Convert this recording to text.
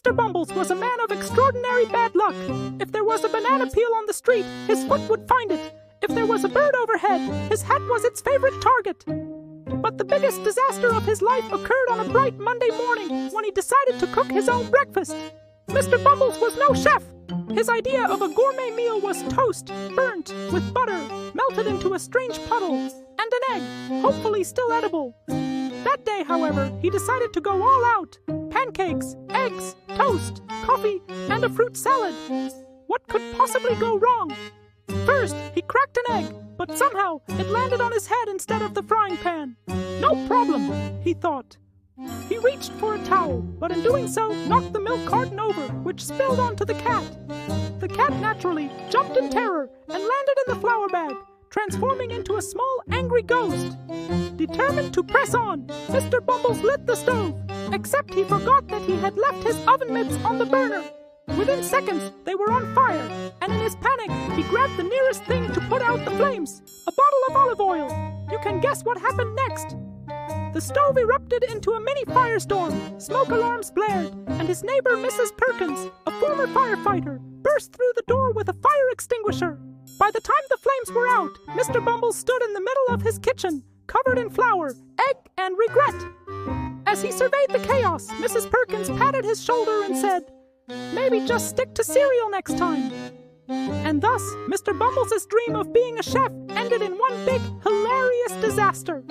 Mr. Bumbles was a man of extraordinary bad luck. If there was a banana peel on the street, his foot would find it. If there was a bird overhead, his hat was its favorite target. But the biggest disaster of his life occurred on a bright Monday morning when he decided to cook his own breakfast. Mr. Bumbles was no chef. His idea of a gourmet meal was toast, burnt with butter, melted into a strange puddle, and an egg, hopefully still edible. That day, however, he decided to go all out. Pancakes, eggs, toast, coffee, and a fruit salad. What could possibly go wrong? First, he cracked an egg, but somehow it landed on his head instead of the frying pan. No problem, he thought. He reached for a towel, but in doing so, knocked the milk carton over, which spilled onto the cat. The cat naturally jumped in terror and landed in the flour bag, transforming into a small, angry ghost. Determined to press on, Mr. Bumbles lit the stove, except he forgot that he had left his oven mitts on the burner. Within seconds, they were on fire, and in his panic, he grabbed the nearest thing to put out the flames, a bottle of olive oil. You can guess what happened next. The stove erupted into a mini firestorm, smoke alarms blared, and his neighbor Mrs. Perkins, a former firefighter, burst through the door with a fire extinguisher. By the time the flames were out, Mr. Bumbles stood in the middle of his kitchen, covered in flour, egg, and regret. As he surveyed the chaos, Mrs. Perkins patted his shoulder and said, "Maybe just stick to cereal next time." And thus, Mr. Bumbles' dream of being a chef ended in one big, hilarious disaster.